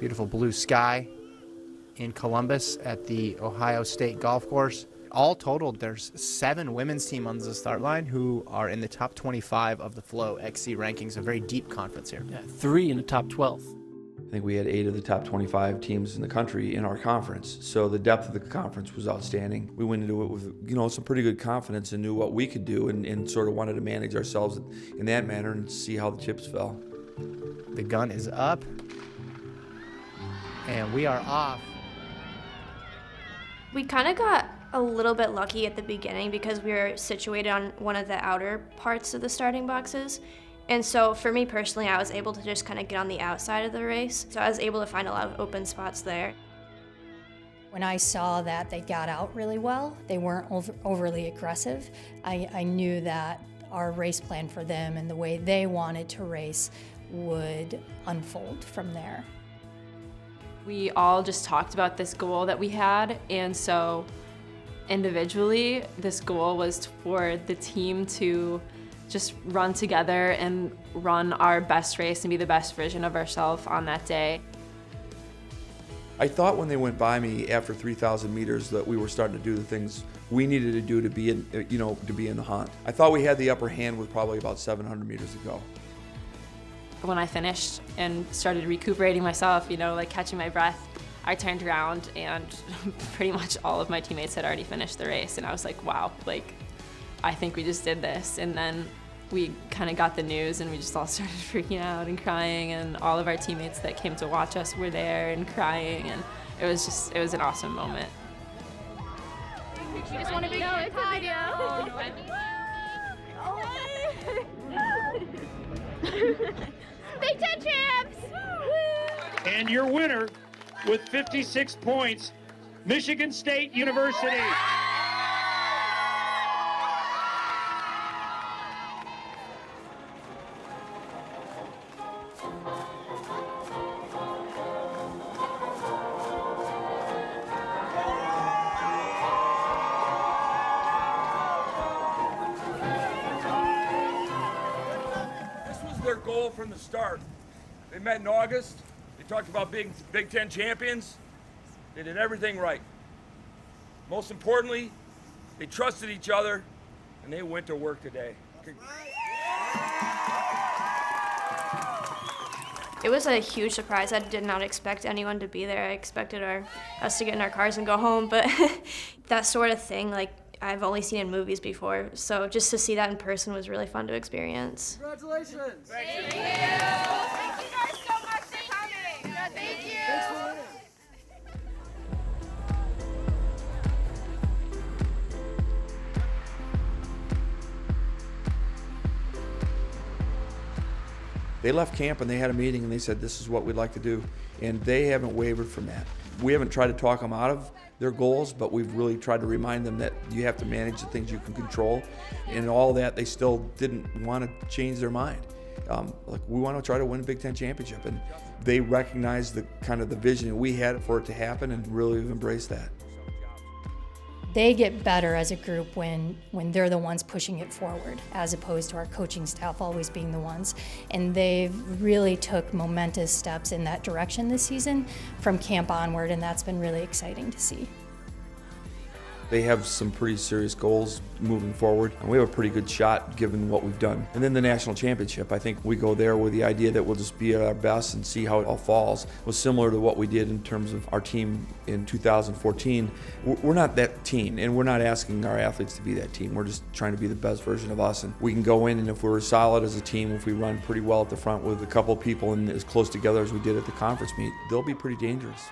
Beautiful blue sky in Columbus at the Ohio State Golf Course. All totaled, there's 7 women's team on the start line who are in the top 25 of the Flow XC rankings, a very deep conference here. Yeah, 3 in the top 12. I think we had 8 of the top 25 teams in the country in our conference, so the depth of the conference was outstanding. We went into it with some pretty good confidence and knew what we could do and sort of wanted to manage ourselves in that manner and see how the chips fell. The gun is up, and we are off. We kind of got a little bit lucky at the beginning because we were situated on one of the outer parts of the starting boxes. And so for me personally, I was able to just kind of get on the outside of the race. So I was able to find a lot of open spots there. When I saw that they got out really well, they weren't overly aggressive, I knew that our race plan for them and the way they wanted to race would unfold from there. We all just talked about this goal that we had, and so individually, this goal was for the team to just run together and run our best race and be the best version of ourselves on that day. I thought when they went by me after 3,000 meters that we were starting to do the things we needed to do to be in, to be in the hunt. I thought we had the upper hand with probably about 700 meters to go. When I finished and started recuperating myself, catching my breath, I turned around and pretty much all of my teammates had already finished the race, and I was like, wow, I think we just did this. And then we kind of got the news and we just all started freaking out and crying, and all of our teammates that came to watch us were there and crying, and it was an awesome moment. You just want to be it's a video. Big Ten champs! And your winner with 56 points, Michigan State University. Their goal from the start. They met in August. They talked about Big Ten champions. They did everything right. Most importantly, they trusted each other, and they went to work today. It was a huge surprise. I did not expect anyone to be there. I expected us to get in our cars and go home, but that sort of thing, I've only seen in movies before, so just to see that in person was really fun to experience. Congratulations! Thank you! Thank you guys so much for coming! Thank you! Thanks for winning. They left camp and they had a meeting and they said, this is what we'd like to do. And they haven't wavered from that. We haven't tried to talk them out of their goals, but we've really tried to remind them that you have to manage the things you can control. And all that, they still didn't want to change their mind. We want to try to win a Big Ten championship. And they recognized the kind of the vision we had for it to happen and really have embraced that. They get better as a group when they're the ones pushing it forward, as opposed to our coaching staff always being the ones. And they've really took momentous steps in that direction this season from camp onward, and that's been really exciting to see. They have some pretty serious goals moving forward, and we have a pretty good shot given what we've done. And then the national championship, I think we go there with the idea that we'll just be at our best and see how it all falls. It was similar to what we did in terms of our team in 2014. We're not that team, and we're not asking our athletes to be that team. We're just trying to be the best version of us, and we can go in, and if we're solid as a team, if we run pretty well at the front with a couple of people and as close together as we did at the conference meet, they'll be pretty dangerous.